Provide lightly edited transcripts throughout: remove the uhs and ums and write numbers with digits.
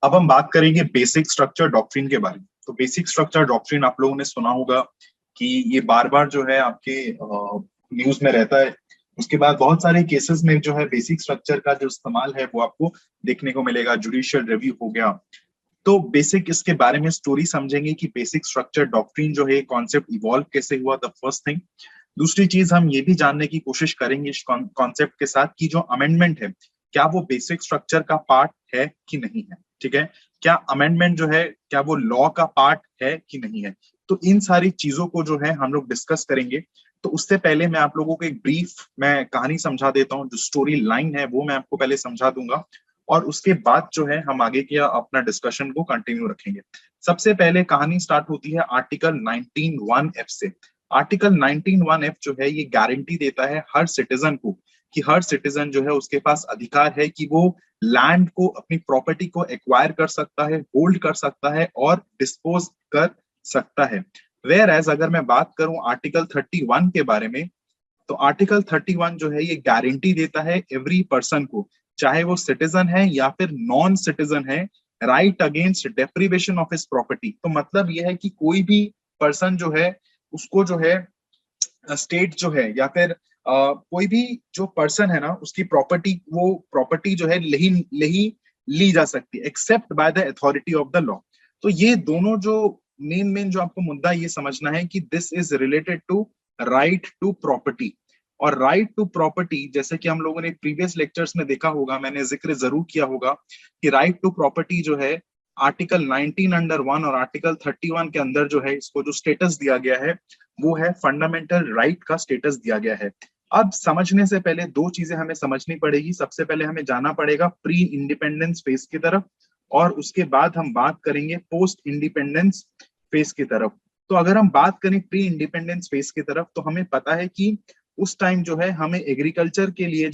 अब हम बात करेंगे बेसिक स्ट्रक्चर डॉक्ट्रिन के बारे में। तो बेसिक स्ट्रक्चर डॉक्ट्रिन आप लोगों ने सुना होगा कि ये बार बार जो है आपके न्यूज में रहता है। उसके बाद बहुत सारे केसेस में जो है बेसिक स्ट्रक्चर का जो इस्तेमाल है वो आपको देखने को मिलेगा। जुडिशियल रिव्यू हो गया। तो बेसिक इसके बारे में स्टोरी समझेंगे कि बेसिक स्ट्रक्चर डॉक्ट्रिन जो है कॉन्सेप्ट इवॉल्व कैसे हुआ, द फर्स्ट थिंग। दूसरी चीज हम ये भी जानने की कोशिश करेंगे इस कॉन्सेप्ट के साथ कि जो अमेंडमेंट है क्या वो बेसिक स्ट्रक्चर का पार्ट है कि नहीं है। ठीक है, क्या अमेंडमेंट जो है क्या वो लॉ का पार्ट है कि नहीं है। तो इन सारी चीजों को जो है हम लोग डिस्कस करेंगे। तो उससे पहले मैं आप लोगों को एक ब्रीफ मैं कहानी समझा देता हूँ। जो स्टोरी लाइन है वो मैं आपको पहले समझा दूंगा और उसके बाद जो है हम आगे के अपना डिस्कशन को कंटिन्यू रखेंगे। सबसे पहले कहानी स्टार्ट होती है आर्टिकल 19(1)(f) से। आर्टिकल 19(1)(f) जो है ये गारंटी देता है हर सिटीजन को कि हर सिटीजन जो है उसके पास अधिकार है कि वो लैंड को, अपनी प्रॉपर्टी को एक्वायर कर सकता है, होल्ड कर सकता है और डिस्पोज कर सकता है। वेयर एज अगर मैं बात करूं आर्टिकल 31 के बारे में, तो आर्टिकल 31 जो है ये गारंटी देता है एवरी पर्सन को, चाहे वो सिटीजन है या फिर नॉन सिटीजन है, right against deprivation of his property. तो मतलब ये है कि कोई भी पर्सन जो है उसको जो है स्टेट जो है या फिर कोई भी जो पर्सन है ना उसकी प्रॉपर्टी, वो प्रॉपर्टी जो है ली जा सकती है except by the authority of the law. तो ये दोनों जो मेन जो आपको मुद्दा ये समझना है कि this is related to right to property. और राइट टू प्रॉपर्टी जैसे कि हम लोगों ने प्रीवियस लेक्चर्स में देखा होगा, मैंने जिक्र जरूर किया होगा कि राइट टू प्रॉपर्टी जो है आर्टिकल 19(1) और आर्टिकल 31 के अंदर जो है इसको जो स्टेटस दिया गया है वो है फंडामेंटल राइट का स्टेटस दिया गया है। अब समझने से पहले दो चीजें हमें समझनी पड़ेगी। सबसे पहले हमें जाना पड़ेगा प्री इंडिपेंडेंस फेज की तरफ और उसके बाद हम बात करेंगे पोस्ट इंडिपेंडेंस फेज की तरफ। तो अगर हम बात करें प्री इंडिपेंडेंस फेज की तरफ तो हमें पता है कि उस टाइम जो है हमें एग्रीकल्चर के लिए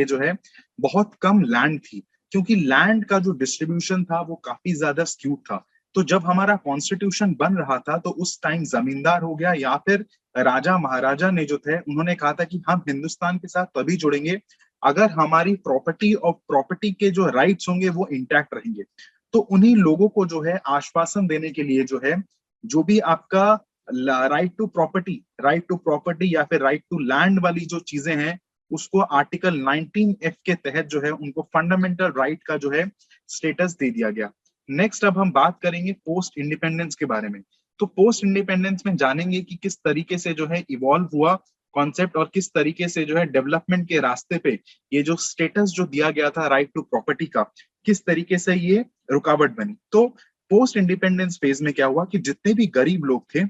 जो है बहुत कम लैंड थी, क्योंकि लैंड का जो डिस्ट्रीब्यूशन था वो काफी ज्यादा स्क्यूड था। तो जब हमारा कॉन्स्टिट्यूशन बन रहा था तो उस टाइम जमींदार हो गया या फिर राजा महाराजा ने जो थे उन्होंने कहा था कि हम हिंदुस्तान के साथ तभी जुड़ेंगे अगर हमारी प्रॉपर्टी और प्रॉपर्टी के जो राइट्स होंगे वो इंटैक्ट रहेंगे। तो उन्हीं लोगों को जो है आश्वासन देने के लिए जो है जो भी आपका राइट टू प्रॉपर्टी या फिर राइट टू लैंड वाली जो चीजें हैं उसको आर्टिकल 19(f) के तहत जो है उनको फंडामेंटल राइट का जो है स्टेटस दे दिया गया। नेक्स्ट अब हम बात करेंगे पोस्ट इंडिपेंडेंस के बारे में। तो पोस्ट इंडिपेंडेंस में जानेंगे कि किस तरीके से जो है इवॉल्व हुआ कॉन्सेप्ट और किस तरीके से जो है डेवलपमेंट के रास्ते पे ये जो स्टेटस जो दिया गया था राइट टू प्रॉपर्टी का, किस तरीके से ये रुकावट बनी। तो पोस्ट इंडिपेंडेंस फेज में क्या हुआ कि जितने भी गरीब लोग थे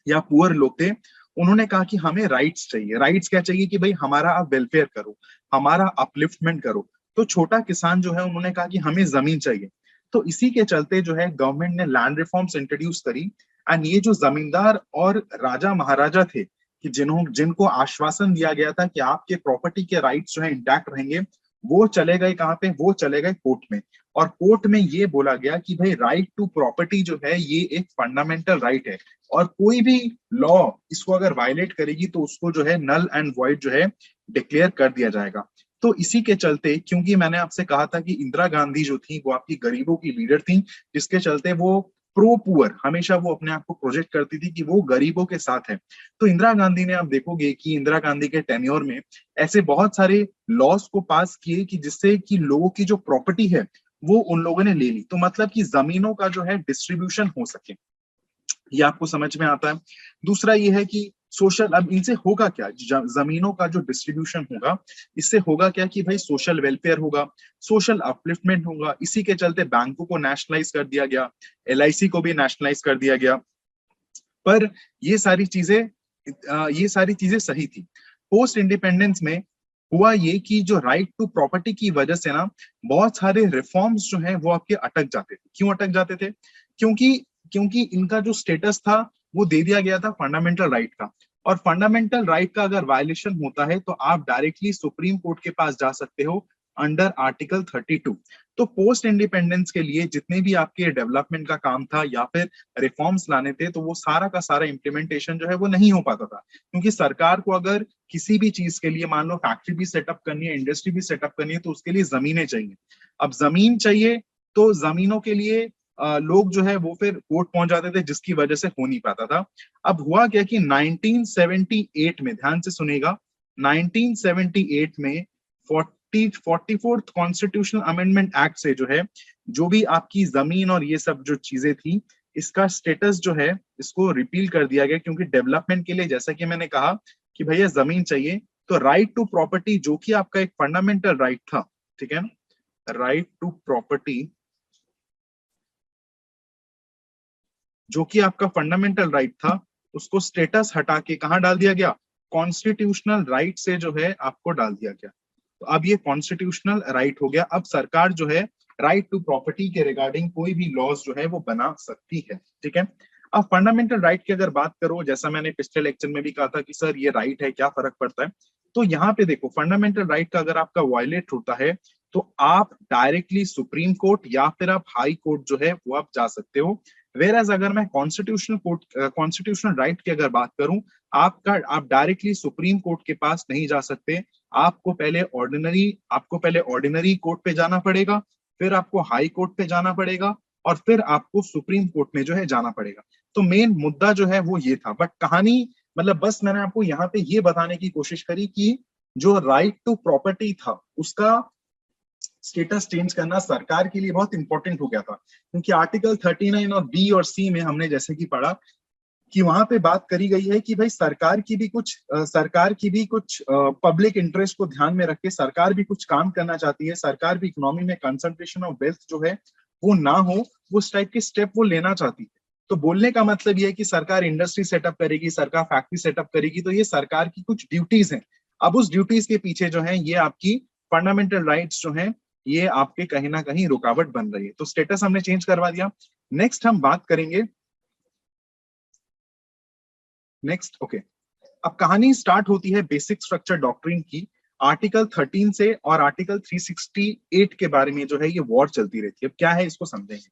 या पुअर लोग थे उन्होंने कहा कि हमें राइट्स चाहिए। राइट्स क्या चाहिए कि भाई हमारा आप वेलफेयर करो, हमारा अपलिफ्टमेंट करो। तो छोटा किसान जो है उन्होंने कहा कि हमें जमीन चाहिए। तो इसी के चलते जो है गवर्नमेंट ने लैंड रिफॉर्म्स इंट्रोड्यूस करी। एंड ये जो जमींदार और राजा महाराजा थे कि जिनको आश्वासन दिया गया था कि आपके प्रॉपर्टी के राइट्स जो है इंटैक्ट रहेंगे, वो चले गए कहाँ पे, वो चले गए कोर्ट में। और कोर्ट में ये बोला गया कि भाई राइट टू प्रॉपर्टी जो है ये एक फंडामेंटल राइट है और कोई भी लॉ इसको अगर वायलेट करेगी तो उसको जो है नल एंड वॉइड जो है डिक्लेयर कर दिया जाएगा। तो इसी के चलते, क्योंकि मैंने आपसे कहा था कि इंदिरा गांधी जो थी वो आपकी गरीबों की लीडर थी, जिसके चलते वो प्रो पुअर हमेशा वो अपने आप को प्रोजेक्ट करती थी कि वो गरीबों के साथ है। तो इंदिरा गांधी ने, आप देखोगे कि इंदिरा गांधी के टेन्योर में ऐसे बहुत सारे लॉस को पास किए कि जिससे कि लोगों की जो प्रॉपर्टी है वो उन लोगों ने ले ली। तो मतलब कि जमीनों का जो है डिस्ट्रीब्यूशन हो सके, ये आपको समझ में आता है। दूसरा ये है कि सोशल, अब इनसे होगा क्या, जमीनों का जो डिस्ट्रीब्यूशन होगा इससे होगा क्या कि भाई सोशल वेलफेयर होगा, सोशल अपलिफ्टमेंट होगा। इसी के चलते बैंकों को नेशनलाइज कर दिया गया, LIC को भी नेशनलाइज कर दिया गया। पर ये सारी चीजें सही थी। पोस्ट इंडिपेंडेंस में हुआ ये कि जो राइट टू प्रॉपर्टी की वजह से ना बहुत सारे रिफॉर्म्स जो हैं वो आपके अटक जाते थे। क्यों अटक जाते थे? क्योंकि इनका जो स्टेटस था वो दे दिया गया था फंडामेंटल राइट का, और फंडामेंटल राइट का अगर वायलेशन होता है तो आप डायरेक्टली सुप्रीम कोर्ट के पास जा सकते हो अंडर आर्टिकल 32। तो पोस्ट इंडिपेंडेंस के लिए जितने भी आपके डेवलपमेंट का काम था या फिर रिफॉर्म्स लाने थे तो वो सारा का सारा इम्प्लीमेंटेशन जो है वो नहीं हो पाता था, क्योंकि सरकार को अगर किसी भी चीज के लिए, मान लो फैक्ट्री भी सेटअप करनी है, इंडस्ट्री भी सेटअप करनी है, तो उसके लिए जमीनें चाहिए। अब जमीन चाहिए तो जमीनों के लिए लोग जो है वो फिर कोर्ट पहुंच जाते थे, जिसकी वजह से हो नहीं पाता था। अब हुआ क्या कि 1978 में, ध्यान से सुनेगा, 1978 में 44th कॉन्स्टिट्यूशनल अमेंडमेंट एक्ट से जो है, जो भी आपकी जमीन और ये सब जो चीजें थी, इसका स्टेटस जो है इसको रिपील कर दिया गया, क्योंकि डेवलपमेंट के लिए, जैसा कि मैंने कहा कि भैया जमीन चाहिए, तो राइट टू प्रॉपर्टी जो कि आपका एक फंडामेंटल राइट था, ठीक है, राइट टू प्रॉपर्टी जो कि आपका फंडामेंटल राइट था, उसको स्टेटस हटा के कहां डाल दिया गया, कॉन्स्टिट्यूशनल राइट से जो है आपको डाल दिया गया। तो अब ये कॉन्स्टिट्यूशनल राइट हो गया। अब सरकार जो है राइट टू प्रॉपर्टी के रिगार्डिंग कोई भी लॉज जो है वो बना सकती है, ठीक है। अब फंडामेंटल राइट की अगर बात करो, जैसा मैंने पिछले लेक्चर में भी कहा था कि सर ये राइट है, क्या फर्क पड़ता है, तो यहाँ पे देखो, फंडामेंटल राइट का अगर आपका वायलेट होता है तो आप डायरेक्टली सुप्रीम कोर्ट या फिर आप हाई कोर्ट जो है वो आप जा सकते हो। वेर एज अगर मैं कॉन्स्टिट्यूशनल राइट की अगर बात करूं, आप डायरेक्टली सुप्रीम कोर्ट के पास नहीं जा सकते, आपको पहले ऑर्डिनरी कोर्ट पे जाना पड़ेगा, फिर आपको हाई कोर्ट पे जाना पड़ेगा, और फिर आपको सुप्रीम कोर्ट में जो है जाना पड़ेगा। तो मेन मुद्दा जो है वो ये था, बट कहानी मतलब बस मैंने आपको यहाँ पे ये बताने की कोशिश करी कि जो राइट टू प्रॉपर्टी था उसका स्टेटस चेंज करना सरकार के लिए बहुत इंपॉर्टेंट हो गया था, क्योंकि आर्टिकल 39 और बी और सी में हमने जैसे कि पढ़ा कि वहां पे बात करी गई है कि भाई सरकार की भी कुछ पब्लिक इंटरेस्ट को ध्यान में रख के सरकार भी कुछ काम करना चाहती है, सरकार भी इकोनॉमी में कंसंट्रेशन ऑफ वेल्थ जो है वो ना हो, वो उस टाइप के स्टेप वो लेना चाहती है। तो बोलने का मतलब ये है कि सरकार इंडस्ट्री सेटअप करेगी, सरकार फैक्ट्री सेटअप करेगी, तो ये सरकार की कुछ ड्यूटीज हैं। अब उस ड्यूटीज के पीछे जो है ये आपकी फंडामेंटल राइट्स जो है ये आपके कहीं ना कहीं रुकावट बन रही है। तो स्टेटस हमने चेंज करवा दिया। नेक्स्ट हम बात करेंगे, नेक्स्ट ओके, अब कहानी स्टार्ट होती है बेसिक स्ट्रक्चर डॉक्ट्रिन की, आर्टिकल 13 से, और आर्टिकल 368 के बारे में जो है ये वॉर चलती रहती है। अब क्या है इसको समझेंगे।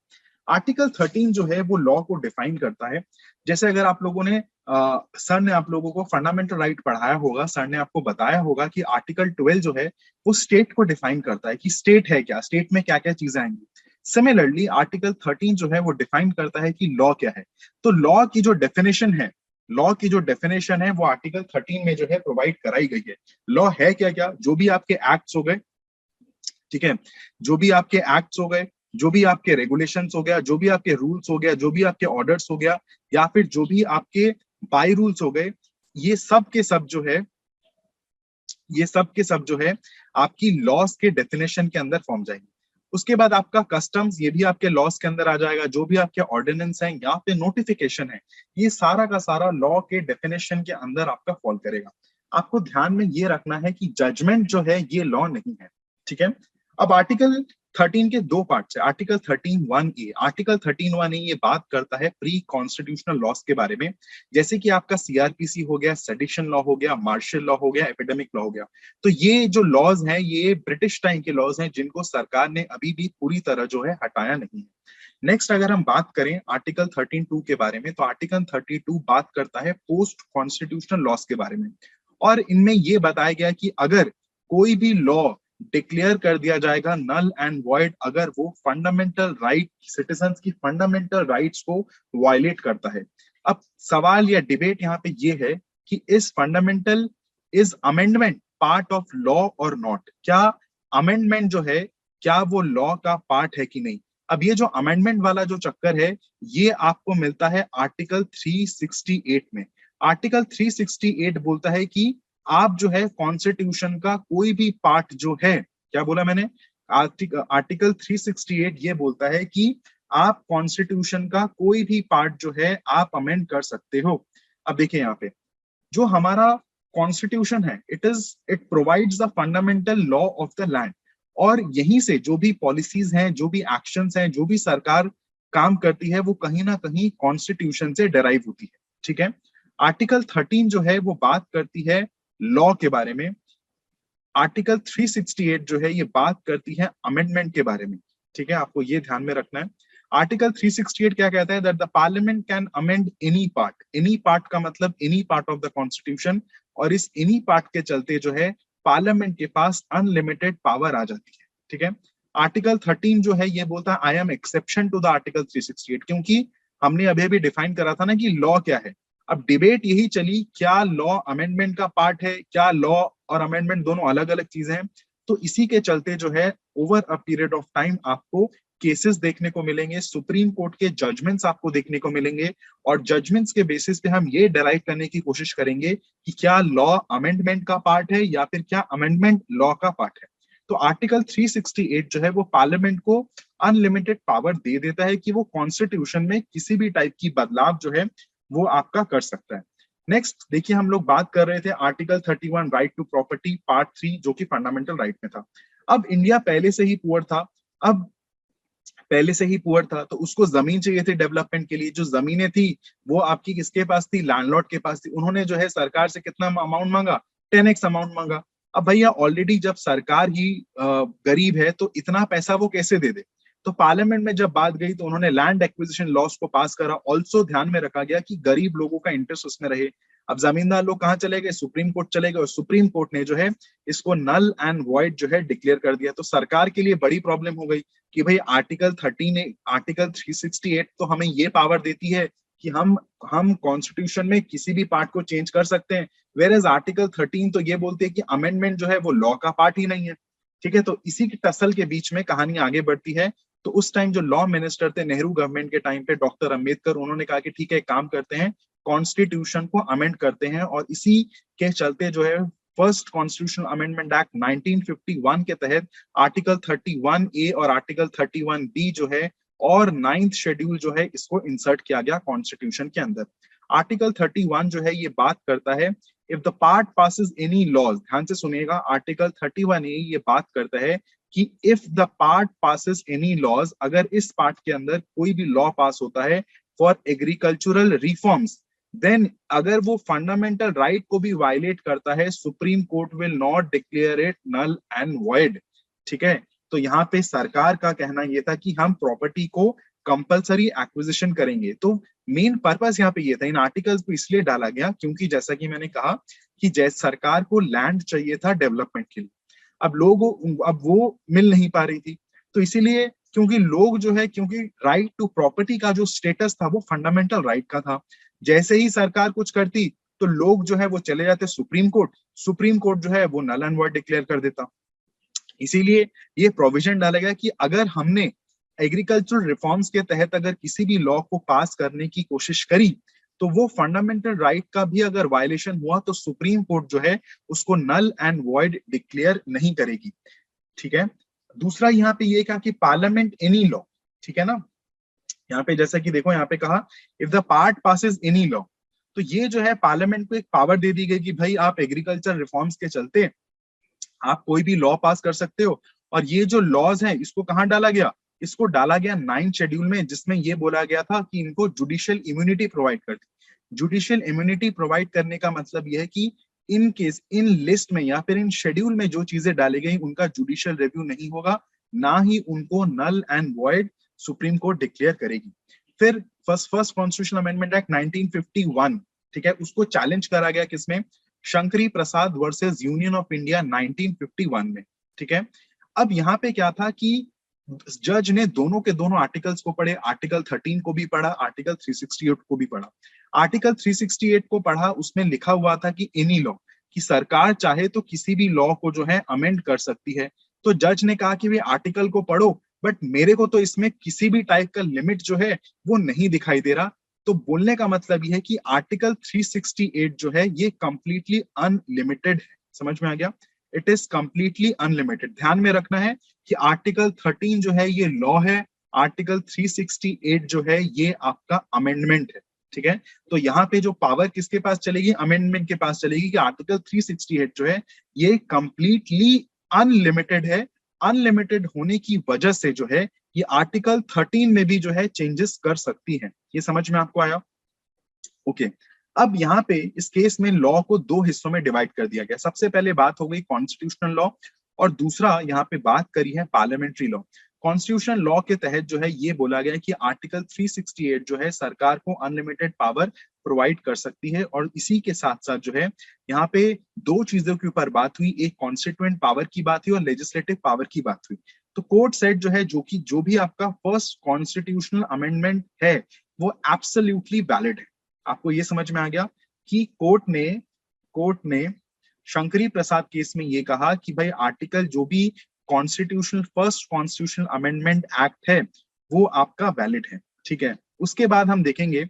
आर्टिकल 13 जो है वो लॉ को डिफाइन करता है। जैसे अगर आप लोगों ने सर ने आप लोगों को फंडामेंटल राइट पढ़ाया होगा, सर ने आपको बताया होगा कि आर्टिकल 12 जो है वो स्टेट को डिफाइन करता है कि स्टेट है क्या, स्टेट में क्या क्या चीजें आएंगी। सिमिलरली आर्टिकल 13 जो है वो डिफाइन करता है कि लॉ क्या है। तो लॉ की जो डेफिनेशन है वो आर्टिकल 13 में जो है प्रोवाइड कराई गई है। लॉ है क्या क्या, जो भी आपके एक्ट्स हो गए, ठीक है, जो भी आपके एक्ट्स हो गए, जो भी आपके रेगुलेशंस हो गया, जो भी आपके रूल्स हो गया, जो भी आपके ऑर्डर्स हो गया, या फिर जो भी आपके बाय रूल्स हो गए, ये सब के सब जो है ये सब के सब जो है आपकी लॉस के डेफिनेशन के अंदर फॉर्म जाएंगे। उसके बाद आपका कस्टम्स, ये भी आपके लॉस के अंदर आ जाएगा। जो भी आपके ऑर्डिनेंस हैं या फिर नोटिफिकेशन है, ये सारा का सारा लॉ के डेफिनेशन के अंदर आपका फॉल करेगा। आपको ध्यान में ये रखना है कि जजमेंट जो है ये लॉ नहीं है, ठीक है। अब आर्टिकल 13 के दो पार्ट है। आर्टिकल 13(1)(a), आर्टिकल 13(1)(a) ये बात करता है प्री कॉन्स्टिट्यूशनल लॉस के बारे में, जैसे कि आपका सीआरपीसी हो गया, सेडिशन लॉ हो गया, मार्शल लॉ हो गया, एपिडेमिक लॉ हो गया। तो ये जो लॉज हैं ये ब्रिटिश टाइम के लॉज हैं, जिनको सरकार ने अभी भी पूरी तरह जो है हटाया नहीं है। नेक्स्ट अगर हम बात करें आर्टिकल 13(2) के बारे में, तो आर्टिकल 32 बात करता है पोस्ट कॉन्स्टिट्यूशनल लॉस के बारे में, और इनमें यह बताया गया कि अगर कोई भी लॉ डिक्लेयर कर दिया जाएगा नल एंड वॉइड अगर वो फंडामेंटल राइट, सिटीजंस की फंडामेंटल राइट्स को वायलेट करता है। अब सवाल या डिबेट यहाँ पे ये है कि is amendment part of law और नॉट, क्या अमेंडमेंट जो है क्या वो लॉ का पार्ट है कि नहीं। अब ये जो अमेंडमेंट वाला जो चक्कर है ये आपको मिलता है आर्टिकल 368 में। आर्टिकल 368 बोलता है कि आप जो है कॉन्स्टिट्यूशन का कोई भी पार्ट जो है, क्या बोला मैंने, आर्टिकल 368 ये बोलता है कि आप कॉन्स्टिट्यूशन का कोई भी पार्ट जो है आप अमेंड कर सकते हो। अब देखिए यहाँ पे जो हमारा कॉन्स्टिट्यूशन है, it provides the fundamental law of the land, और यहीं से जो भी पॉलिसीज हैं, जो भी एक्शंस हैं, जो भी सरकार काम करती है वो कहीं ना कहीं कॉन्स्टिट्यूशन से डेराइव होती है, ठीक है। आर्टिकल 13 जो है वो बात करती है लॉ के बारे में, आर्टिकल 368 जो है ये बात करती है अमेंडमेंट के बारे में, ठीक है, आपको ये ध्यान में रखना है। आर्टिकल 368 क्या कहता है, that the parliament can amend any part का मतलब any part of the constitution, और इस एनी पार्ट के चलते जो है पार्लियामेंट के पास अनलिमिटेड पावर आ जाती है, ठीक है। आर्टिकल 13 जो है ये बोलता है I am exception to the article 368, क्योंकि हमने अभी अभी डिफाइन करा था ना कि लॉ क्या है। अब डिबेट यही चली, क्या लॉ अमेंडमेंट का पार्ट है, क्या लॉ और अमेंडमेंट दोनों अलग अलग चीजें हैं। तो इसी के चलते जो है over a period of time आपको केसेस देखने को मिलेंगे, सुप्रीम कोर्ट के जजमेंट्स आपको देखने को मिलेंगे, और जजमेंट्स के बेसिस पे हम ये डिराइव करने की कोशिश करेंगे कि क्या लॉ अमेंडमेंट का पार्ट है या फिर क्या अमेंडमेंट लॉ का पार्ट है। तो आर्टिकल 368 जो है वो पार्लियामेंट को अनलिमिटेड पावर दे देता है कि वो कॉन्स्टिट्यूशन में किसी भी टाइप की बदलाव जो है वो आपका कर सकता है। नेक्स्ट देखिए, हम लोग बात कर रहे थे article 31 right to property part 3, जो कि फंडामेंटल राइट में था। अब इंडिया पहले से ही पुअर था, अब पहले से ही पुअर था तो उसको जमीन चाहिए थी डेवलपमेंट के लिए। जो जमीनें थी वो आपकी किसके पास थी? लैंडलॉर्ड के पास थी। उन्होंने जो है सरकार से कितना अमाउंट मांगा? 10x अमाउंट मांगा। अब भैया ऑलरेडी जब सरकार ही गरीब है तो इतना पैसा वो कैसे दे दे? तो पार्लियामेंट में जब बात गई तो उन्होंने लैंड एक्विजिशन लॉस को पास करा। ऑल्सो ध्यान में रखा गया कि गरीब लोगों का इंटरेस्ट उसमें रहे। अब जमींदार लोग कहाँ चले गए? सुप्रीम कोर्ट चले गए, और सुप्रीम कोर्ट ने जो है इसको नल एंड वॉइड जो है डिक्लेयर कर दिया। तो सरकार के लिए बड़ी प्रॉब्लम हो गई कि भाई आर्टिकल 368 तो हमें ये पावर देती है कि हम कॉन्स्टिट्यूशन में किसी भी पार्ट को चेंज कर सकते हैं, वेयर एज आर्टिकल 13 तो ये बोलते हैं कि अमेंडमेंट जो है वो लॉ का पार्ट ही नहीं है। ठीक है, तो इसी की टसल के बीच में कहानी आगे बढ़ती है। तो उस टाइम जो लॉ मिनिस्टर थे नेहरू गवर्नमेंट के टाइम पे, डॉक्टर अंबेडकर, उन्होंने कहा कि ठीक है, एक काम करते हैं, कॉन्स्टिट्यूशन को अमेंड करते हैं। और इसी के चलते जो है फर्स्ट कॉन्स्टिट्यूशनल अमेंडमेंट एक्ट 1951 के तहत आर्टिकल 31A और आर्टिकल 31B जो है और 9th शेड्यूल जो है इसको इंसर्ट किया गया कॉन्स्टिट्यूशन के अंदर। आर्टिकल 31 जो है ये बात करता है if the part passes any laws, ध्यान से सुनिएगा, आर्टिकल 31A ये बात करता है कि if the part passes any laws, अगर इस पार्ट के अंदर कोई भी लॉ पास होता है फॉर एग्रीकल्चरल रिफॉर्म्स, देन अगर वो फंडामेंटल राइट को भी वायलेट करता है, Supreme Court will not declare it null and void. ठीक है, तो यहाँ पे सरकार का कहना यह था कि हम प्रॉपर्टी को कंपलसरी एक्विजिशन करेंगे। तो मेन पर्पस यहाँ पे ये था, इन आर्टिकल्स को इसलिए डाला गया क्योंकि जैसा कि मैंने कहा कि जैसे सरकार को लैंड चाहिए था डेवलपमेंट के लिए, अब वो मिल नहीं पा रही थी। तो इसीलिए क्योंकि लोग जो है, क्योंकि राइट टू प्रॉपर्टी का जो स्टेटस था वो फंडामेंटल राइट का था, जैसे ही सरकार कुछ करती तो लोग जो है वो चले जाते सुप्रीम कोर्ट, सुप्रीम कोर्ट जो है वो नल एंड वॉइड डिक्लेयर कर देता। इसीलिए ये प्रोविजन डाला गया कि अगर हमने एग्रीकल्चरल रिफॉर्म्स के तहत अगर किसी भी लॉ को पास करने की कोशिश करी तो वो फंडामेंटल राइट का भी अगर वायलेशन हुआ तो सुप्रीम कोर्ट जो है उसको नल एंड वॉइड डिक्लेयर नहीं करेगी। ठीक है, दूसरा यहाँ पे ये कहा कि पार्लियामेंट एनी लॉ, ठीक है ना, यहाँ पे जैसा कि देखो यहाँ पे कहा if the part passes any law, तो ये जो है पार्लियामेंट को एक पावर दे दी गई कि भाई आप एग्रीकल्चर रिफॉर्म्स के चलते आप कोई भी लॉ पास कर सकते हो। और ये जो लॉज है इसको कहाँ डाला गया? इसको डाला गया 9th शेड्यूल में, जिसमें ये बोला गया था कि इनको जुडिशियल इम्यूनिटी प्रोवाइड करती। जुडिशियल इम्यूनिटी प्रोवाइड करने का मतलब यह है कि इन केस इन लिस्ट में या फिर इन शेड्यूल में जो चीजें डाली गई उनका जुडिशियल रिव्यू नहीं होगा, ना ही उनको null and void Supreme Court declare करेगी। फिर फर्स्ट कॉन्स्टिट्यूशनल अमेंडमेंट एक्ट 1951, ठीक है, उसको चैलेंज करा गया किसमें? शंकरी प्रसाद वर्सेस यूनियन ऑफ इंडिया 1951 में। ठीक है, अब यहाँ पे क्या था कि जज ने दोनों के दोनों आर्टिकल्स को पढ़े, आर्टिकल 13 को भी पढ़ा, आर्टिकल 368 को भी पढ़ा। आर्टिकल 368 को पढ़ा, उसमें लिखा हुआ था कि एनी लॉ, कि सरकार चाहे तो किसी भी लॉ को जो है अमेंड कर सकती है। तो जज ने कहा कि वे आर्टिकल को पढ़ो, बट मेरे को तो इसमें किसी भी टाइप का लिमिट जो है वो नहीं दिखाई दे रहा। तो बोलने का मतलब ये है कि आर्टिकल 368 जो है ये कंप्लीटली अनलिमिटेड है। समझ में आ गया? It is completely unlimited. ध्यान में रखना है कि आर्टिकल 13 जो है ये लॉ है, आर्टिकल 368 जो है ये आपका अमेंडमेंट है। ठीक है, तो यहाँ पे जो पावर किसके पास चलेगी? अमेंडमेंट के पास चलेगी कि आर्टिकल 368 जो है ये कंप्लीटली अनलिमिटेड है। अनलिमिटेड होने की वजह से जो है ये आर्टिकल 13 में भी जो है चेंजेस कर सकती है। ये समझ में आपको आया? ओके, अब यहाँ पे इस केस में लॉ को दो हिस्सों में डिवाइड कर दिया गया। सबसे पहले बात हो गई कॉन्स्टिट्यूशनल लॉ, और दूसरा यहाँ पे बात करी है पार्लियामेंट्री लॉ। कॉन्स्टिट्यूशनल लॉ के तहत जो है ये बोला गया कि आर्टिकल 368 जो है सरकार को अनलिमिटेड पावर प्रोवाइड कर सकती है। और इसी के साथ साथ जो है यहाँ पे दो चीजों के ऊपर बात हुई, एक कॉन्स्टिट्यूएंट पावर की बात हुई और लेजिस्लेटिव पावर की बात हुई। तो कोर्ट सेट जो है जो भी आपका फर्स्ट कॉन्स्टिट्यूशनल अमेंडमेंट है वो एब्सोल्युटली वैलिड है। आपको ये समझ में आ गया कि कोर्ट ने शंकरी प्रसाद केस में ये कहा कि भाई आर्टिकल जो भी फर्स्ट कॉन्स्टिट्यूशनल अमेंडमेंट एक्ट है वो आपका वैलिड है। ठीक है, उसके बाद हम देखेंगे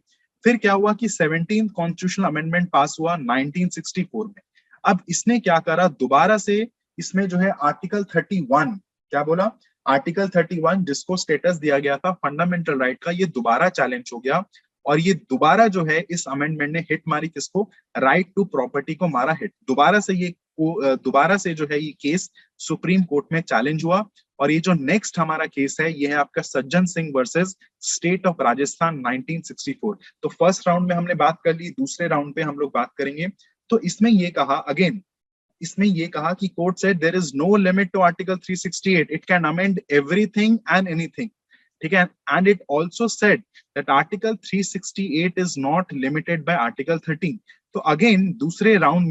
फिर क्या हुआ कि 17th कॉन्स्टिट्यूशनल अमेंडमेंट पास हुआ 1964 में। अब इसने क्या करा, दोबारा से इसमें जो है आर्टिकल 31, क्या बोला, आर्टिकल 31 जिसको स्टेटस दिया गया था फंडामेंटल राइट का, ये दोबारा चैलेंज हो गया। और ये दोबारा जो है इस अमेंडमेंट ने हिट मारी किसको, राइट टू प्रॉपर्टी को मारा हिट। दोबारा से जो है ये केस सुप्रीम कोर्ट में चैलेंज हुआ। और ये जो नेक्स्ट हमारा केस है ये है आपका Sajjan Singh versus state of Rajasthan 1964। तो फर्स्ट राउंड में हमने बात कर ली, दूसरे राउंड पे हम लोग बात करेंगे। तो इसमें ये कहा कि court said there is no limit to article 368, it can amend everything and anything. ठीक है, and it also said that article 368 is not limited by article 13। तो अगेन दूसरे राउंड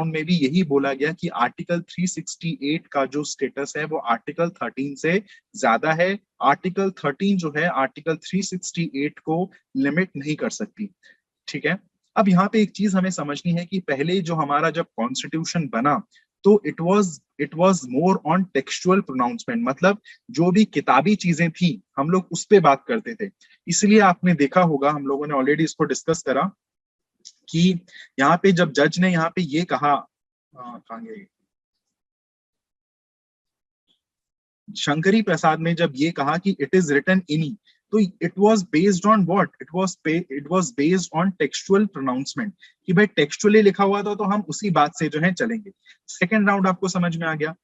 में भी यही बोला गया कि आर्टिकल 368 का जो स्टेटस है वो आर्टिकल 13 से ज्यादा है। आर्टिकल 13 जो है आर्टिकल 368 को लिमिट नहीं कर सकती। ठीक है, अब यहाँ पे एक चीज हमें समझनी है कि पहले जो हमारा जब कॉन्स्टिट्यूशन बना तो it was more on textual pronouncement, मतलब जो भी किताबी चीजें थी हम लोग उस पे बात करते थे। इसलिए आपने देखा होगा, हम लोगों ने ऑलरेडी इसको डिस्कस करा कि यहाँ पे जब जज ने यहाँ पे ये कहा, शंकरी प्रसाद ने जब ये कहा कि इट इज रिटन इन, तो it was based on what, it was based on textual pronouncement, कि भाई टेक्सचुअली लिखा हुआ था तो हम उसी बात से जो है चलेंगे। सेकंड राउंड आपको समझ में आ गया।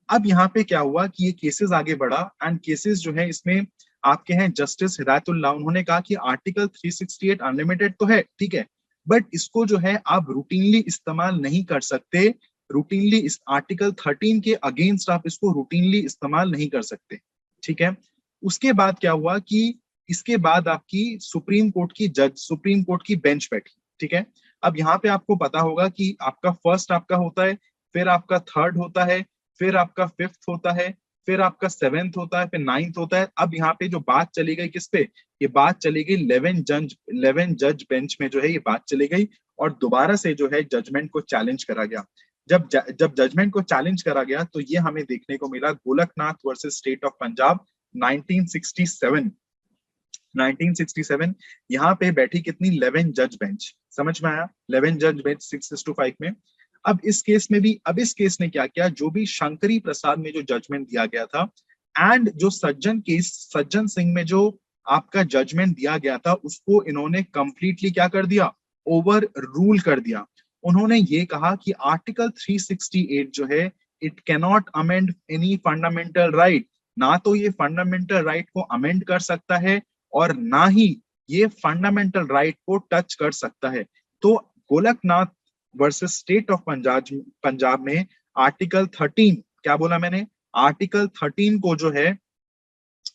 अब यहाँ पे क्या हुआ कि ये केसेस आगे बढ़ा एंड केसेस जो है इसमें आपके हैं जस्टिस हिदायतुल्लाह, उन्होंने कहा कि आर्टिकल 368 अनलिमिटेड तो है, ठीक है, बट इसको जो है आप रूटीनली इस्तेमाल नहीं कर सकते। रूटीनली इस आर्टिकल 13 के अगेंस्ट आप इसको रूटीनली इस्तेमाल नहीं कर सकते। ठीक है, उसके बाद क्या हुआ कि इसके बाद आपकी सुप्रीम कोर्ट की बेंच बैठी। ठीक है, अब यहाँ पे आपको पता होगा कि आपका फर्स्ट आपका होता है, फिर आपका थर्ड होता है, फिर आपका फिफ्थ होता है, फिर आपका सेवेंथ होता है, फिर नाइन्थ होता है। अब यहाँ पे जो बात चली गई किस पे, ये बात चली गई 11 जज बेंच में जो है ये बात चली गई और दोबारा से जो है जजमेंट को चैलेंज करा गया। जब जजमेंट को चैलेंज करा गया तो ये हमें देखने को मिला Golaknath versus state of Punjab 1967। यहाँ पे बैठी कितनी, 11 जज बेंच। समझ में आया, 11 जज बेंच 6-5 में। अब इस केस ने क्या किया, जो भी शंकरी प्रसाद में जो जजमेंट दिया गया था एंड जो सज्जन सिंह में जो आपका जजमेंट दिया गया था उसको इन्होंने कंप्लीटली क्या कर दिया, ओवर रूल कर दिया। उन्होंने ये कहा कि आर्टिकल 368 जो है it cannot amend any fundamental right, ना तो ये फंडामेंटल राइट को अमेंड कर सकता है और ना ही ये फंडामेंटल राइट को टच कर सकता है। तो Golaknath versus state of Punjab में आर्टिकल 13, क्या बोला मैंने, आर्टिकल 13 को जो है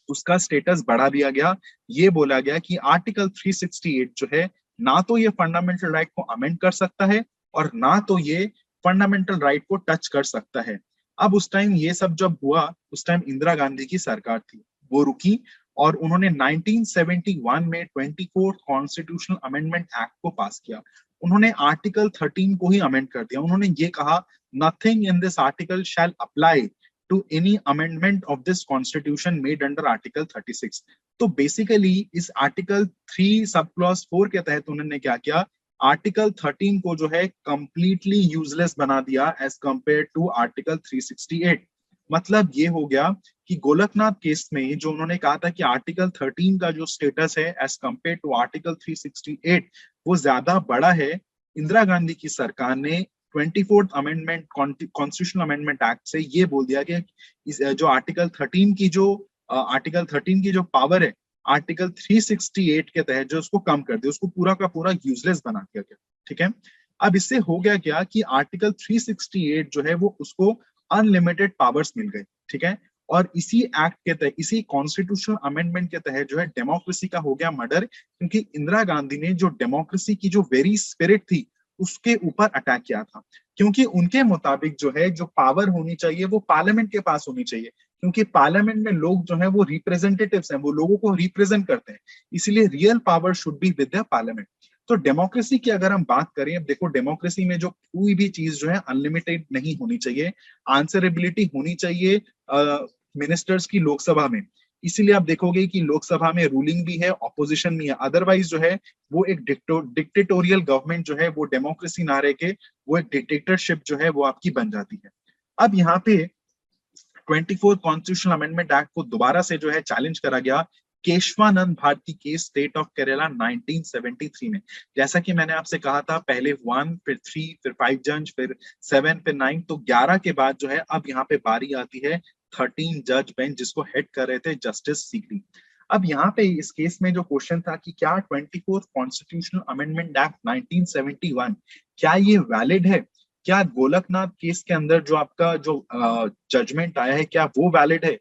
उसका स्टेटस बढ़ा दिया गया। ये बोला गया कि आर्टिकल 368 जो है ना तो ये फंडामेंटल राइट को अमेंड कर सकता है और ना तो ये फंडामेंटल राइट को टच कर सकता है। अब उस टाइम ये सब जब हुआ उस टाइम इंदिरा गांधी की सरकार थी, वो रुकी और उन्होंने 1971 में 24th कॉन्स्टिट्यूशनल अमेंडमेंट एक्ट को पास किया। उन्होंने आर्टिकल 13 को ही अमेंड कर दिया। उन्होंने ये कहा nothing in this article shall apply to any amendment of this constitution made under article 36। तो बेसिकली इस आर्टिकल 3 सब क्लॉज 4 के तहत उन्होंने क्या किया, आर्टिकल 13 को जो है कंप्लीटली यूजलेस बना दिया एज कंपेयर टू आर्टिकल 368। मतलब ये हो गया कि गोलकनाथ केस में जो उन्होंने कहा था कि आर्टिकल 13 का जो स्टेटस है एज कंपेयर टू आर्टिकल 368 वो ज्यादा बड़ा है। इंदिरा गांधी की सरकार ने 24th amendment constitutional amendment act से ये बोल दिया कि इस जो आर्टिकल 13 की जो पावर है आर्टिकल 368 के तहत जो उसको कम कर दिया, उसको पूरा का पूरा यूजलेस बना दिया गया। ठीक है, अब इससे हो गया क्या कि आर्टिकल 368 जो है वो उसको अनलिमिटेड पावर्स मिल गए। ठीक है, और इसी एक्ट के तहत, इसी कॉन्स्टिट्यूशनल अमेंडमेंट के तहत जो है डेमोक्रेसी का हो गया मर्डर, क्योंकि इंदिरा गांधी ने जो डेमोक्रेसी की जो वेरी स्पिरिट थी उसके ऊपर अटैक किया था, क्योंकि उनके मुताबिक जो है जो पावर होनी चाहिए वो पार्लियामेंट के पास होनी चाहिए, क्योंकि पार्लियामेंट में लोग जो है वो रिप्रेजेंटेटिव्स हैं, वो लोगों को रिप्रेजेंट करते हैं, इसलिए real power should be with the parliament. तो डेमोक्रेसी की अगर हम बात करें, अब देखो डेमोक्रेसी में जो कोई भी चीज जो है अनलिमिटेड नहीं होनी चाहिए, आंसरेबिलिटी होनी चाहिए मिनिस्टर्स की लोकसभा में। इसीलिए आप देखोगे कि लोकसभा में रूलिंग भी है, ऑपोजिशन भी है, अदरवाइज जो है वो एक डिक्टेटोरियल गवर्नमेंट जो है वो डेमोक्रेसी ना रह के वो एक डिक्टेटरशिप जो है वो आपकी बन जाती है। अब यहाँ पे 24 कॉन्स्टिट्यूशनल अमेंडमेंट एक्ट को दोबारा से जो है चैलेंज करा गया Kesavananda Bharati case state of Kerala 1973 में। जैसा कि मैंने आपसे कहा था, पहले 1 फिर 3 फिर 5 जज फिर 7 फिर 9, तो 11 के बाद जो है अब यहाँ पे बारी आती है 13 जज बेंच, जिसको हेड कर रहे थे जस्टिस सीकरी। अब यहाँ पे इस केस में जो क्वेश्चन था कि क्या 24 कॉन्स्टिट्यूशनल अमेंडमेंट एक्ट 1971 क्या ये वैलिड है, क्या गोलकनाथ केस के अंदर जो आपका जो जजमेंट आया है क्या वो वैलिड है,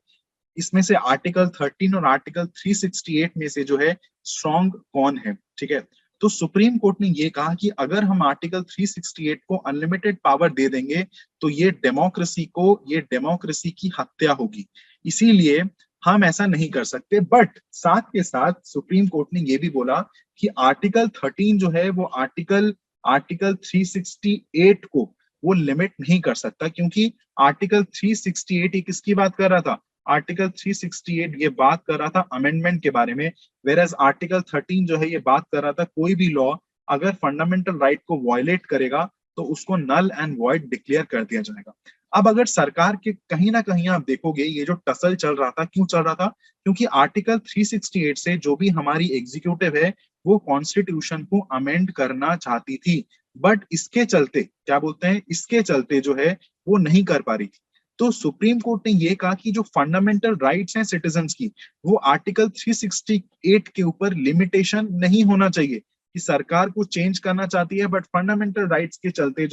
इसमें से आर्टिकल 13 और आर्टिकल 368 में से जो है स्ट्रॉन्ग कौन है। ठीक है, तो सुप्रीम कोर्ट ने ये कहा कि अगर हम आर्टिकल 368 को अनलिमिटेड पावर दे देंगे तो ये डेमोक्रेसी की हत्या होगी, इसीलिए हम ऐसा नहीं कर सकते। बट साथ के साथ सुप्रीम कोर्ट ने ये भी बोला कि आर्टिकल 13 जो है वो आर्टिकल आर्टिकल 368 को वो लिमिट नहीं कर सकता, क्योंकि आर्टिकल 368 ये किसकी बात कर रहा था, आर्टिकल 368 ये बात कर रहा था अमेंडमेंट के बारे में, वेरएज आर्टिकल 13 जो है ये बात कर रहा था कोई भी लॉ अगर फंडामेंटल राइट को वायलेट करेगा तो उसको नल एंड वॉइड डिक्लेयर कर दिया जाएगा। अब अगर सरकार के कहीं ना कहीं आप देखोगे ये जो टसल चल रहा था, क्यों चल रहा था, क्योंकि आर्टिकल 368 से जो भी हमारी एग्जीक्यूटिव है वो कॉन्स्टिट्यूशन को अमेंड करना चाहती थी, बट इसके चलते क्या बोलते हैं, इसके चलते जो है वो नहीं कर पा रही थी। तो सुप्रीम कोर्ट ने ये कहा कि जो फंडामेंटल राइट्स हैं सिटीजन्स की वो आर्टिकल 368 के ऊपर लिमिटेशन नहीं होना चाहिए, कि सरकार को चेंज करना चाहती है बट फंडामेंटल राइट्स के चलते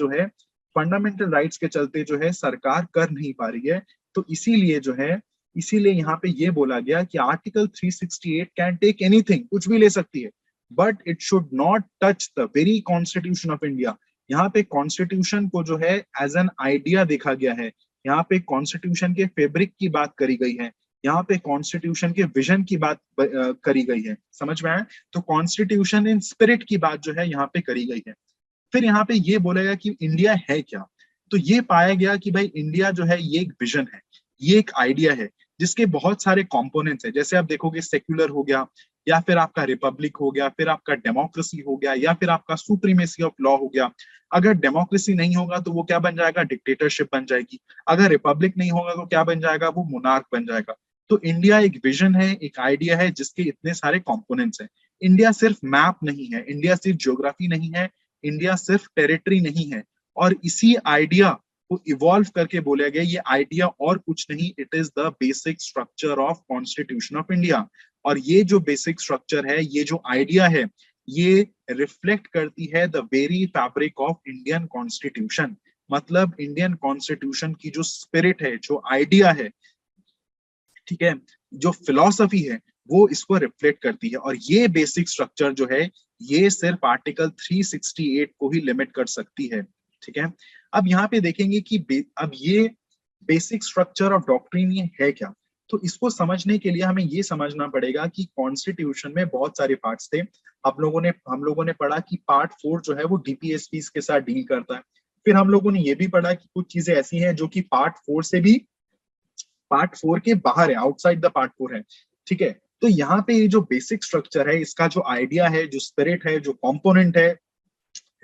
जो है सरकार कर नहीं पा रही है। तो इसीलिए यहाँ पे ये बोला गया कि आर्टिकल 368 कैन टेक एनीथिंग, कुछ भी ले सकती है, but it should not touch the very constitution of India. यहाँ पे कॉन्स्टिट्यूशन को जो है एज एन आइडिया देखा गया है, यहाँ पे कॉन्स्टिट्यूशन के फैब्रिक की बात करी गई है, यहाँ पे कॉन्स्टिट्यूशन के विजन की बात करी गई है, समझ में आया। तो कॉन्स्टिट्यूशन इन स्पिरिट की बात जो है यहाँ पे करी गई है। फिर यहाँ पे ये बोला गया कि इंडिया है क्या, तो ये पाया गया कि भाई इंडिया जो है ये एक विजन है, ये एक आइडिया है जिसके बहुत सारे कंपोनेंट्स हैं। जैसे आप देखोगे सेक्युलर हो गया, या फिर आपका रिपब्लिक हो गया, फिर आपका डेमोक्रेसी हो गया, या फिर आपका सुप्रीमेसी ऑफ लॉ हो गया। अगर डेमोक्रेसी नहीं होगा तो वो क्या बन जाएगा, डिक्टेटरशिप बन जाएगी। अगर रिपब्लिक नहीं होगा तो क्या बन जाएगा, वो मोनार्क बन जाएगा। तो इंडिया एक विजन है, एक आइडिया है जिसके इतने सारे कंपोनेंट्स हैं। इंडिया सिर्फ मैप नहीं है, इंडिया सिर्फ ज्योग्राफी नहीं है, इंडिया सिर्फ टेरिटरी नहीं है। और इसी आइडिया को इवॉल्व करके बोला गया ये आइडिया और कुछ नहीं, it is the basic structure of constitution of India. और ये जो बेसिक स्ट्रक्चर है, ये जो आइडिया है, ये रिफ्लेक्ट करती है the very fabric of Indian constitution. मतलब इंडियन कॉन्स्टिट्यूशन की जो स्पिरिट है, जो आइडिया है, ठीक है, जो फिलॉसफी है, वो इसको रिफ्लेक्ट करती है। और ये बेसिक स्ट्रक्चर जो है ये सिर्फ आर्टिकल 368 को ही लिमिट कर सकती है। ठीक है, अब यहाँ पे देखेंगे कि अब ये बेसिक स्ट्रक्चर ऑफ डॉक्ट्रिन ये है क्या। तो इसको समझने के लिए हमें ये समझना पड़ेगा कि कॉन्स्टिट्यूशन में बहुत सारे पार्ट्स थे। हम लोगों ने पढ़ा कि पार्ट 4 जो है वो डीपीएसपी के साथ डील करता है। फिर हम लोगों ने ये भी पढ़ा कि कुछ चीजें ऐसी हैं जो कि पार्ट 4 के बाहर है, आउटसाइड द पार्ट 4 है। ठीक है, तो यहाँ पे ये जो बेसिक स्ट्रक्चर है, इसका जो आइडिया है, जो स्पिरिट है, जो कंपोनेंट है,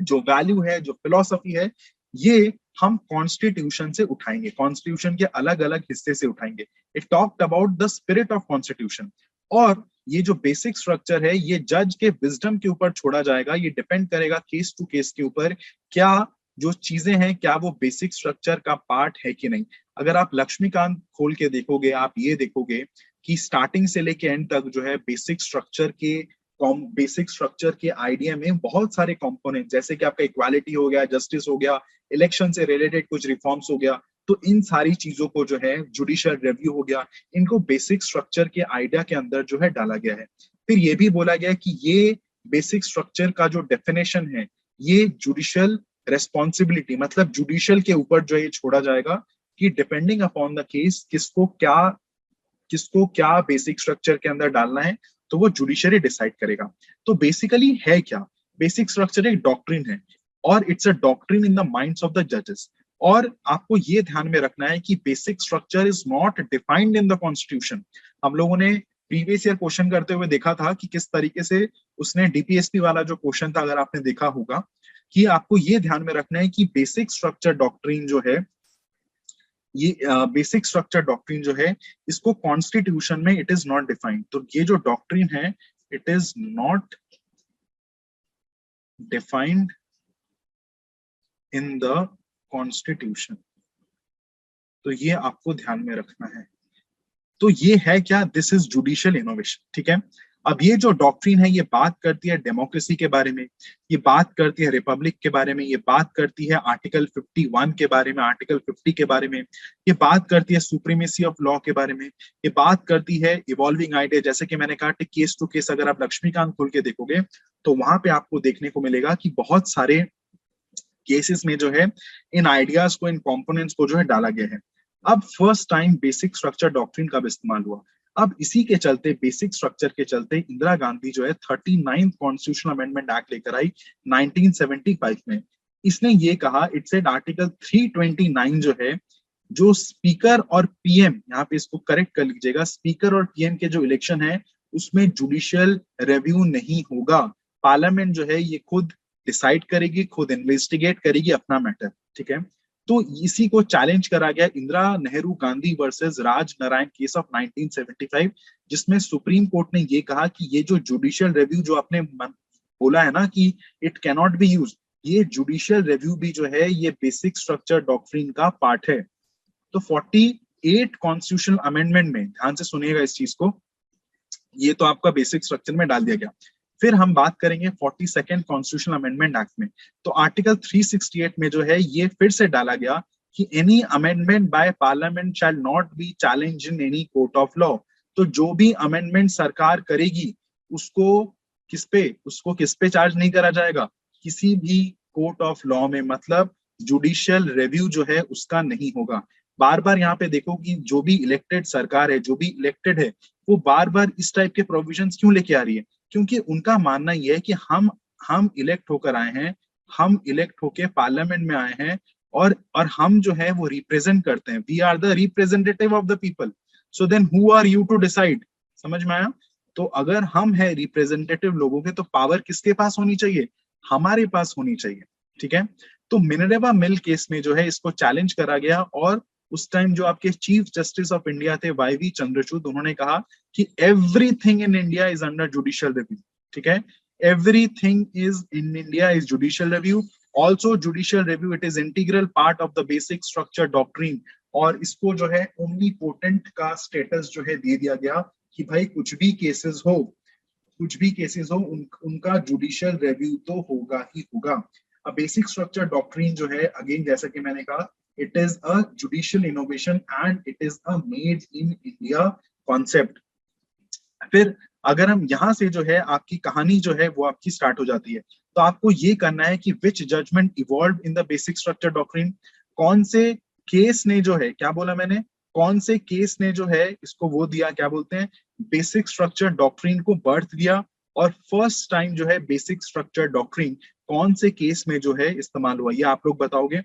जो वैल्यू है, जो फिलॉसफी है, ये हम कॉन्स्टिट्यूशन से उठाएंगे, कॉन्स्टिट्यूशन के अलग अलग हिस्से से उठाएंगे। It talked about the spirit of constitution. और ये जो बेसिक स्ट्रक्चर है ये जज के विजडम के ऊपर छोड़ा जाएगा, ये डिपेंड करेगा केस टू केस के ऊपर, क्या जो चीजें हैं क्या वो बेसिक स्ट्रक्चर का पार्ट है कि नहीं। अगर आप लक्ष्मीकांत खोल के देखोगे, आप ये देखोगे कि स्टार्टिंग से लेके एंड तक जो है बेसिक स्ट्रक्चर के आइडिया में बहुत सारे कंपोनेंट, जैसे कि आपका इक्वालिटी हो गया, जस्टिस हो गया, इलेक्शन से रिलेटेड कुछ रिफॉर्म्स हो गया, तो इन सारी चीजों को जो है, जुडिशियल रिव्यू हो गया, इनको बेसिक स्ट्रक्चर के आइडिया के अंदर जो है डाला गया है। फिर ये भी बोला गया कि ये बेसिक स्ट्रक्चर का जो डेफिनेशन है ये जुडिशियल रेस्पॉन्सिबिलिटी मतलब जुडिशियल के ऊपर जो ये छोड़ा जाएगा कि डिपेंडिंग अपॉन द केस किसको क्या बेसिक स्ट्रक्चर के अंदर डालना है, तो वो जुडिशरी डिसाइड करेगा। तो बेसिकली है क्या, बेसिक स्ट्रक्चर एक डॉक्ट्रिन है और it's a doctrine in the minds of the जजेस। और आपको ये ध्यान में रखना है कि basic structure is not defined in the constitution. हम लोगों ने प्रीवियस ईयर क्वेश्चन करते हुए देखा था कि किस तरीके से उसने डीपीएसपी वाला जो क्वेश्चन था, अगर आपने देखा होगा, कि आपको ये ध्यान में रखना है कि बेसिक स्ट्रक्चर डॉक्ट्रिन जो है, ये बेसिक स्ट्रक्चर डॉक्ट्रिन जो है, इसको कॉन्स्टिट्यूशन में इट इज नॉट डिफाइंड। तो ये जो डॉक्ट्रिन है it is not defined in the constitution. तो ये आपको ध्यान में रखना है। तो ये है क्या, दिस इज जुडिशियल इनोवेशन। ठीक है, अब ये जो डॉक्ट्रिन है ये बात करती है डेमोक्रेसी के बारे में, ये बात करती है रिपब्लिक के बारे में, ये बात करती है आर्टिकल 51 के बारे में, आर्टिकल 50 के बारे में, ये बात करती है सुप्रीमेसी ऑफ लॉ के बारे में, ये बात करती है इवॉल्विंग आइडिया। जैसे कि मैंने कहा केस टू केस अगर आप लक्ष्मीकांत खोल के देखोगे तो वहां पे आपको देखने को मिलेगा कि बहुत सारे केसेस में जो है इन आइडियाज को, इन कंपोनेंट्स को जो है डाला गया है। अब first time basic structure doctrine कब इस्तेमाल हुआ? अब इसी के चलते, बेसिक स्ट्रक्चर के चलते इंदिरा गांधी जो है 39th कॉन्स्टिट्यूशनल अमेंडमेंट एक्ट लेकर आई 1975 में। इसने ये कहा, इट सेड आर्टिकल 329 जो है, जो स्पीकर और पीएम, यहाँ पे इसको करेक्ट कर लीजिएगा, स्पीकर और पीएम के जो इलेक्शन है उसमें जुडिशियल रिव्यू नहीं होगा। पार्लियामेंट जो है ये खुद डिसाइड करेगी, खुद इन्वेस्टिगेट करेगी अपना मैटर। ठीक है, तो इसी को चैलेंज करा गया Indira Nehru Gandhi versus Raj Narayan case of 1975, जिसमें सुप्रीम कोर्ट ने ये कहा कि ये जो जुडिशियल रिव्यू जो आपने बोला है ना कि इट कैनॉट बी यूज, ये जुडिशियल रिव्यू भी जो है ये बेसिक स्ट्रक्चर डॉक्ट्रिन का पार्ट है। तो 48 कॉन्स्टिट्यूशनल अमेंडमेंट में, ध्यान से सुनिएगा इस चीज को, ये तो आपका बेसिक स्ट्रक्चर में डाल दिया गया। फिर हम बात करेंगे 42nd कॉन्स्टिट्यूशनल अमेंडमेंट एक्ट में। तो आर्टिकल 368 में जो है ये फिर से डाला गया कि any amendment by parliament shall not be challenge in any court of law. तो जो भी अमेंडमेंट सरकार करेगी उसको किस पे चार्ज नहीं करा जाएगा, किसी भी कोर्ट ऑफ लॉ में, मतलब जुडिशियल रिव्यू जो है उसका नहीं होगा। बार बार यहाँ पे देखो कि जो भी इलेक्टेड सरकार है, जो भी इलेक्टेड है, वो बार बार इस टाइप के प्रोविजंस क्यों लेके आ रही है? क्योंकि उनका मानना यह है कि हम इलेक्ट होकर आए हैं, हम इलेक्ट होके पार्लियामेंट में आए हैं, और हम जो है वो रिप्रेजेंट करते हैं। We are the representative of the people, so then who are you to decide. समझ में आया? तो अगर हम है रिप्रेजेंटेटिव लोगों के, तो पावर किसके पास होनी चाहिए? हमारे पास होनी चाहिए। ठीक है, तो मिनरेवा मिल केस में जो है इसको चैलेंज करा गया, और उस टाइम जो आपके चीफ जस्टिस ऑफ इंडिया थे वाईवी चंद्रचूड़, उन्होंने कहा कि everything in India is under judicial review. ठीक है, everything is in India is judicial review, also judicial review it is integral part of the basic structure doctrine. और इसको जो है ओमनीपोटेंट का स्टेटस जो है दे दिया गया कि भाई कुछ भी केसेस हो, उनका जुडिशियल रिव्यू तो होगा ही होगा। अब बेसिक स्ट्रक्चर डॉक्ट्रिन जो है, अगेन जैसा कि मैंने कहा, it is a judicial innovation and it is a made in India concept। फिर अगर हम यहाँ से जो है आपकी कहानी जो है वो आपकी स्टार्ट हो जाती है, तो आपको ये करना है कि which judgement involve in the basic structure doctrine. कौन से केस ने जो है, क्या बोला मैंने, कौन से केस ने जो है इसको वो दिया, क्या बोलते हैं, बेसिक स्ट्रक्चर डॉक्ट्रिन को बर्थ दिया। और फर्स्ट टाइम जो है बेसिक स्ट्रक्चर डॉक्ट्रिन कौन से केस में जो है इस्तेमाल हुआ, ये आप लोग बताओगे।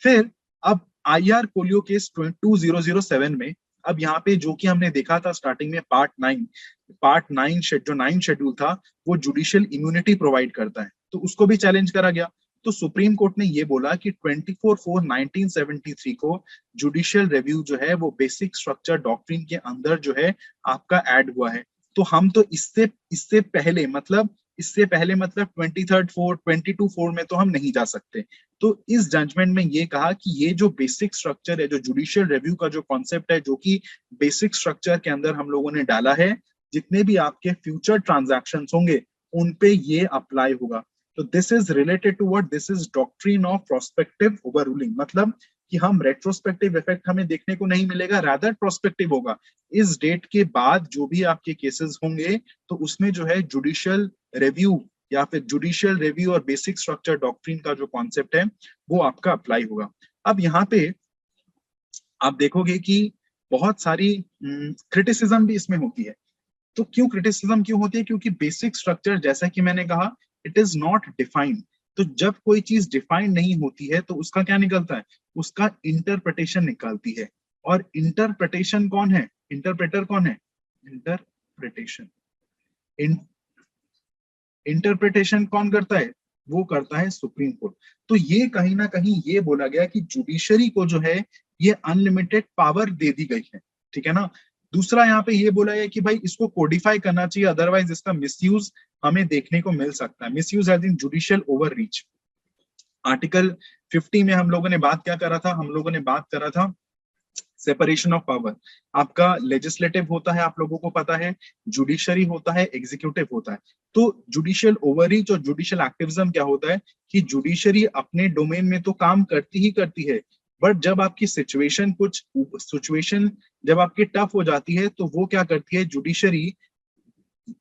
फिर अब आईआर कोलियो केस 2007 में, अब यहाँ पे जो कि हमने देखा था स्टार्टिंग में पार्ट 9 जो 9 शेड्यूल था वो जुडिशियल इम्यूनिटी प्रोवाइड करता है, तो उसको भी चैलेंज करा गया। तो सुप्रीम कोर्ट ने ये बोला कि 24/4/1973 को जुडिशियल रिव्यू जो है वो बेसिक स्ट्रक्चर डॉक्ट्रिन के अंदर जो है आपका ऐड हुआ है। तो हम तो इससे पहले मतलब 22/4 में तो हम नहीं जा सकते। तो इस जजमेंट में ये कहा कि ये जो बेसिक स्ट्रक्चर है, जो जुडिशियल रिव्यू का जो कॉन्सेप्ट है, जो कि बेसिक स्ट्रक्चर के अंदर हम लोगों ने डाला है, जितने भी आपके फ्यूचर ट्रांजैक्शन होंगे उन पे ये अप्लाई होगा। तो this is related to what, this is doctrine of prospective overruling, मतलब कि हम रेट्रोस्पेक्टिव इफेक्ट हमें देखने को नहीं मिलेगा, रादर प्रोस्पेक्टिव होगा। इस डेट के बाद जो भी आपके केसेस होंगे तो उसमें जो है जुडिशियल रिव्यू या फिर जुडिशियल रिव्यू और बेसिक स्ट्रक्चर डॉक्ट्रिन का जो कॉन्सेप्ट है वो आपका अप्लाई होगा। अब यहाँ पे आप देखोगे कि बहुत सारी क्रिटिसिज्म भी इसमें होती है। तो क्यों क्रिटिसिज्म क्यों होती है? क्योंकि बेसिक स्ट्रक्चर जैसा कि मैंने कहा इट इज नॉट डिफाइंड। तो जब कोई चीज डिफाइंड नहीं होती है तो उसका क्या निकलता है? उसका इंटरप्रिटेशन निकलती है। और इंटरप्रिटेशन कौन है? इंटरप्रेटर कौन है? इंटरप्रिटेशन। इंटरप्रिटेशन कौन करता है? वो करता है सुप्रीम कोर्ट। तो ये कहीं ना कहीं ये बोला गया कि जुडिशरी को जो है ये अनलिमिटेड पावर दे दी गई है, ठीक है ना। दूसरा यहाँ पे ये बोला गया कि भाई इसको कोडिफाई करना चाहिए, अदरवाइज इसका मिसयूज हमें देखने को मिल सकता है। Misuse as in judicial over reach. Article 50 में हम लोगों ने बात क्या करा था? हम लोगों ने बात करा था सेपरेशन ऑफ पावर। आपका लेजिस्लेटिव होता है, आप लोगों को पता है, जुडिशरी होता है, एग्जीक्यूटिव होता है। तो जुडिशियल ओवररीच और जुडिशियल एक्टिविज्म क्या होता है कि जुडिशरी अपने डोमेन में तो काम करती ही करती है, बट जब आपकी सिचुएशन जब आपकी टफ हो जाती है तो वो क्या करती है? जुडिशरी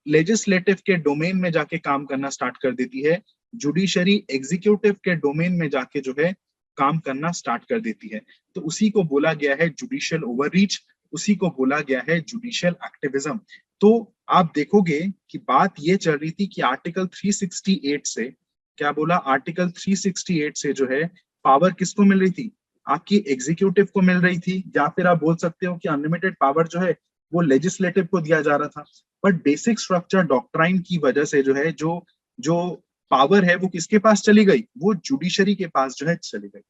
लेजिस्लेटिव के डोमेन में जाके काम करना स्टार्ट कर देती है, जुडिशरी एग्जीक्यूटिव के डोमेन में जाके जो है काम करना स्टार्ट कर देती है। तो उसी को बोला गया है जुडिशियल ओवररीच, उसी को बोला गया है जुडिशियल एक्टिविज्म। तो आप देखोगे कि बात ये चल रही थी कि आर्टिकल 368 से क्या बोला? आर्टिकल 368 से जो है पावर किसको मिल रही थी? आपकी एग्जीक्यूटिव को मिल रही थी, या फिर आप बोल सकते हो कि अनलिमिटेड पावर जो है वो लेजिस्लेटिव को दिया जा रहा था। बट बेसिक स्ट्रक्चर डॉक्ट्राइन की वजह से जो है जो जो पावर है वो किसके पास चली गई? वो जुडिशरी के पास जो है चली गई।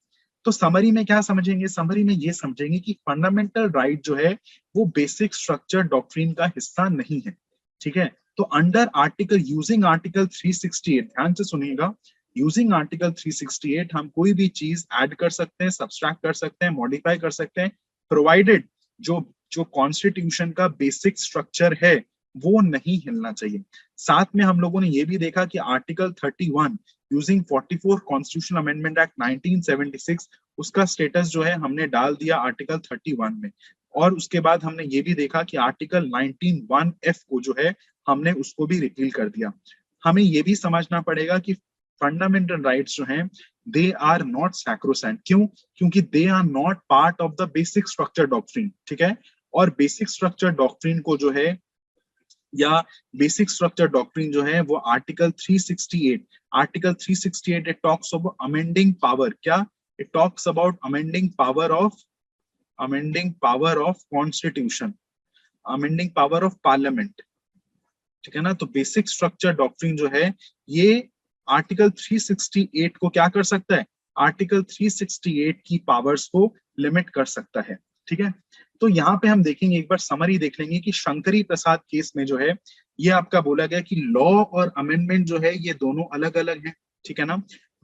तो समरी में क्या समझेंगे? समरी में ये समझेंगे कि फंडामेंटल राइट जो है वो बेसिक स्ट्रक्चर डॉक्ट्रिन का हिस्सा नहीं है, ठीक है। तो अंडर आर्टिकल यूजिंग आर्टिकल 368, ध्यान से सुनिएगा, यूजिंग आर्टिकल 368 हम कोई भी चीज ऐड कर सकते हैं, सब्सट्रैक्ट कर सकते हैं, मॉडिफाई कर सकते हैं, प्रोवाइडेड जो जो कॉन्स्टिट्यूशन का बेसिक स्ट्रक्चर है वो नहीं हिलना चाहिए। साथ में हम लोगों ने ये भी देखा कि article 31 using 44 constitution amendment act 1976 उसका स्टेटस जो है हमने डाल दिया आर्टिकल 31 में। और उसके बाद हमने ये भी देखा कि आर्टिकल 19(1)(f) को जो है हमने उसको भी रिपील कर दिया। हमें ये भी समझना पड़ेगा कि फंडामेंटल राइट्स जो हैं दे आर नॉट सैक्रोसैंक्ट। क्यों? क्योंकि they are not part of the basic structure doctrine, ठीक है। और बेसिक स्ट्रक्चर डॉक्ट्रिन को जो है या बेसिक स्ट्रक्चर डॉक्ट्रिन जो है वो article 368, article 368 it talks about amending power. क्या? It talks about amending power of constitution, amending power of parliament, ठीक है ना। तो बेसिक स्ट्रक्चर डॉक्ट्रिन जो है ये आर्टिकल 368 को क्या कर सकता है? आर्टिकल 368 की पावर्स को लिमिट कर सकता है, ठीक है। तो यहाँ पे हम देखेंगे, एक बार समरी देख लेंगे कि शंकरी प्रसाद केस में जो है ये आपका बोला गया कि लॉ और अमेंडमेंट जो है ये दोनों अलग अलग है, ठीक है ना।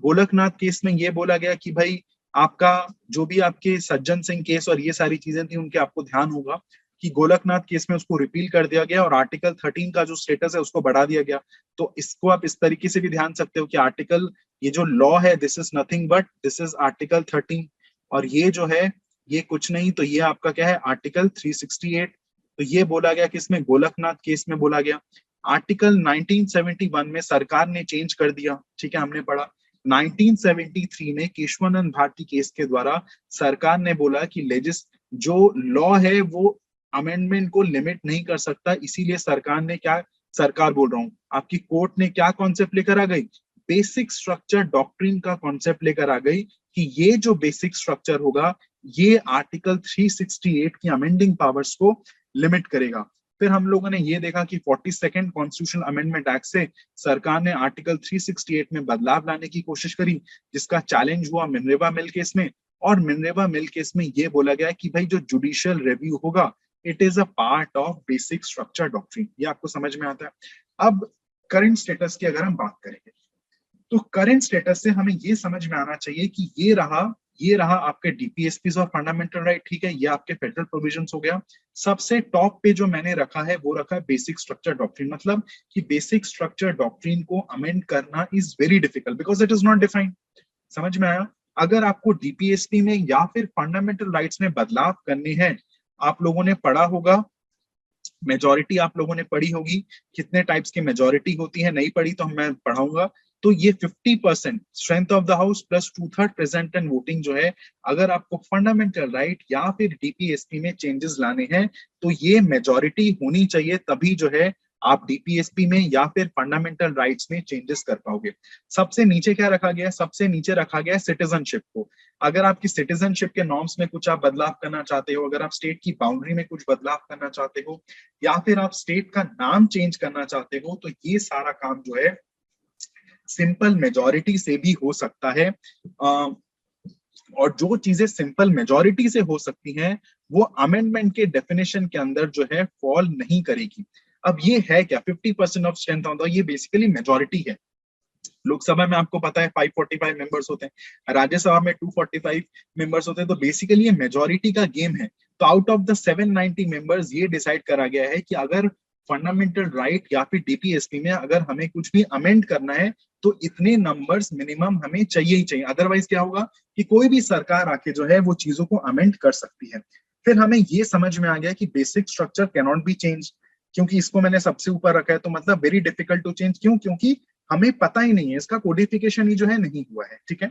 गोलकनाथ केस में ये बोला गया कि भाई आपका जो भी आपके सज्जन सिंह केस और ये सारी चीजें थी उनके आपको ध्यान होगा कि गोलकनाथ केस में उसको रिपील कर दिया गया और आर्टिकल 13 का जो स्टेटस है उसको बढ़ा दिया गया। तो इसको आप इस तरीके से भी ध्यान सकते हो कि आर्टिकल ये जो लॉ है this is nothing but this is article 13, और ये जो है ये कुछ नहीं, तो ये आपका क्या है? आर्टिकल 368। तो ये बोला गया किसमें? गोलकनाथ केस में बोला गया। आर्टिकल 1971 में सरकार ने चेंज कर दिया, ठीक है, हमने पढ़ा। 1973 में केशवानंद भारती केस के द्वारा सरकार ने बोला कि जो लॉ है वो अमेंडमेंट को लिमिट नहीं कर सकता, इसीलिए सरकार ने क्या, सरकार बोल रहा हूं, आपकी कोर्ट ने क्या कॉन्सेप्ट लेकर आ गई? बेसिक स्ट्रक्चर डॉक्ट्रिन का कॉन्सेप्ट लेकर आ गई कि ये जो बेसिक स्ट्रक्चर होगा ये आर्टिकल 368 की अमेंडिंग पावर्स को लिमिट करेगा। फिर हम लोगों ने ये देखा कि 42nd कॉन्स्टिट्यूशनल अमेंडमेंट एक्ट से सरकार ने आर्टिकल 368 में बदलाव लाने की कोशिश करी, जिसका चैलेंज हुआ मिनरेवा मिल केस में। और मिनरेवा मिल केस में ये बोला गया कि भाई जो जुडिशियल रिव्यू होगा it is a part of basic structure doctrine. ये आपको समझ में आता है। अब करंट स्टेटस की अगर हम बात करेंगे तो करंट स्टेटस से हमें ये समझ में आना चाहिए कि ये रहा आपके डीपीएसपीज और फंडामेंटल राइट, ठीक है, ये आपके फेडरल प्रोविजंस हो गया। सबसे टॉप पे जो मैंने रखा है वो रखा है बेसिक स्ट्रक्चर डॉक्ट्रिन, मतलब कि बेसिक स्ट्रक्चर डॉक्ट्रिन को अमेंड करना is very difficult because it is not defined. समझ में आया? अगर आपको डीपीएसपी में या फिर फंडामेंटल राइट्स में बदलाव करने हैं, आप लोगों ने पढ़ा होगा मेजॉरिटी आप लोगों ने पढ़ी होगी, कितने टाइप्स की मेजॉरिटी होती है, नहीं पढ़ी तो मैं पढ़ाऊंगा। तो ये 50% strength of the house plus 2/3 present and voting जो है, अगर आपको फंडामेंटल राइट या फिर डीपीएसपी में चेंजेस लाने हैं तो ये मेजॉरिटी होनी चाहिए, तभी जो है आप डीपीएसपी में या फिर फंडामेंटल राइट्स में चेंजेस कर पाओगे। सबसे नीचे क्या रखा गया है? सबसे नीचे रखा गया है सिटीजनशिप को। अगर आपकी सिटीजनशिप के नॉर्म्स में कुछ आप बदलाव करना चाहते हो, अगर आप स्टेट की बाउंड्री में कुछ बदलाव करना चाहते हो, या फिर आप स्टेट का नाम चेंज करना चाहते हो, तो ये सारा काम जो है सिंपल मेजॉरिटी से भी हो सकता है। और जो चीजें सिंपल मेजॉरिटी से हो सकती हैं वो अमेंडमेंट के डेफिनेशन के अंदर जो है फॉल नहीं करेगी। अब ये है क्या 50% ऑफ स्ट्रेंथ ऑफ द, ये बेसिकली मेजॉरिटी है। लोकसभा में आपको पता है 545 मेंबर्स होते हैं, राज्यसभा में 245 मेंबर्स होते हैं, तो बेसिकली ये मेजॉरिटी का गेम है। तो आउट ऑफ द 790 मेंबर्स ये डिसाइड करा गया है कि अगर फंडामेंटल राइट या फिर डीपीएसपी में अगर हमें कुछ भी अमेंड करना है तो इतने नंबर्स मिनिमम हमें चाहिए ही चाहिए, अदरवाइज क्या होगा कि कोई भी सरकार आके जो है वो चीजों को अमेंड कर सकती है। फिर हमें ये समझ में आ गया कि basic structure can not be change, क्योंकि इसको मैंने सबसे ऊपर रखा है तो मतलब वेरी डिफिकल्ट टू चेंज। क्यों? क्योंकि हमें पता ही नहीं है, इसका कोडिफिकेशन ही जो है नहीं हुआ है। ठीक है,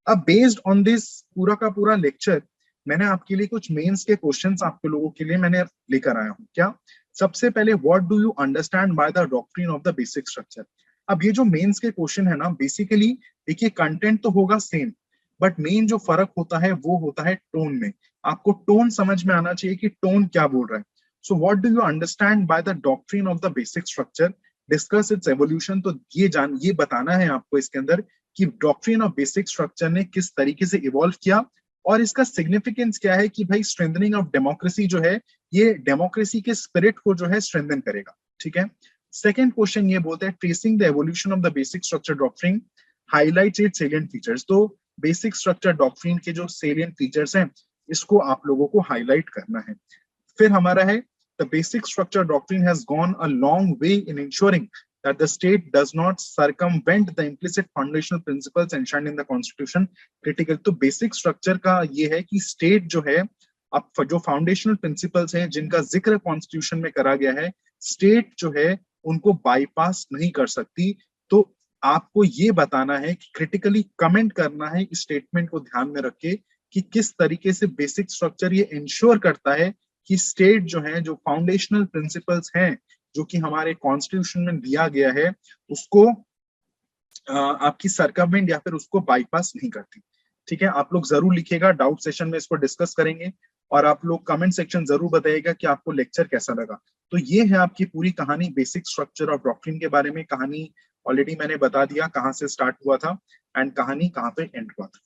अब बेस्ड ऑन दिस पूरा का पूरा लेक्चर मैंने आपके लिए कुछ मेंस के क्वेश्चंस आपके लोगों के लिए मैंने लेकर आया हूं। क्या? सबसे पहले what do you understand by the doctrine of the basic structure. अब ये जो मेंस के क्वेश्चन है ना, बेसिकली देखिए कंटेंट तो होगा सेम, बट मेन जो फर्क होता है वो होता है टोन में। आपको टोन समझ में आना चाहिए कि टोन क्या बोल रहा है। So what do you understand by the doctrine of the basic structure, discuss it's evolution. तो ये बताना है आपको इसके अंदर कि डॉक्ट्रिन ऑफ बेसिक स्ट्रक्चर ने किस तरीके से इवॉल्व किया और इसका सिग्निफिकेंस क्या है कि भाई स्ट्रेंथनिंग ऑफ डेमोक्रेसी जो है ये डेमोक्रेसी के स्पिरिट को जो है स्ट्रेंथन करेगा। ठीक है, सेकेंड क्वेश्चन ये बोलता है tracing the evolution of the basic structure doctrine highlights it's salient features. तो बेसिक स्ट्रक्चर डॉक्ट्रिन के जो सेलिएंट फीचर्स हैं इसको आप लोगों को हाईलाइट करना है। फिर हमारा है the basic structure doctrine has gone a long way in ensuring that the state does not circumvent the implicit foundational principles enshrined in the constitution critical। तो basic structure का ये है कि state जो है अब जो फाउंडेशनल प्रिंसिपल्स हैं जिनका जिक्र कॉन्स्टिट्यूशन में करा गया है, स्टेट जो है उनको बाईपास नहीं कर सकती। तो आपको ये बताना है कि क्रिटिकली कमेंट करना है इस स्टेटमेंट को ध्यान में रख के कि किस तरीके से बेसिक स्ट्रक्चर ये इंश्योर करता है कि स्टेट जो है जो फाउंडेशनल प्रिंसिपल्स हैं जो कि हमारे कॉन्स्टिट्यूशन में दिया गया है उसको आपकी सरकमवेंट या फिर उसको बाईपास नहीं करती। ठीक है, आप लोग जरूर लिखिएगा, डाउट सेशन में इसको डिस्कस करेंगे और आप लोग कमेंट सेक्शन जरूर बताइएगा कि आपको लेक्चर कैसा लगा। तो ये है आपकी पूरी कहानी बेसिक स्ट्रक्चर ऑफ डॉक्ट्रिन के बारे में। कहानी ऑलरेडी मैंने बता दिया कहाँ से स्टार्ट हुआ था एंड कहानी कहाँ पे एंड हुआ था।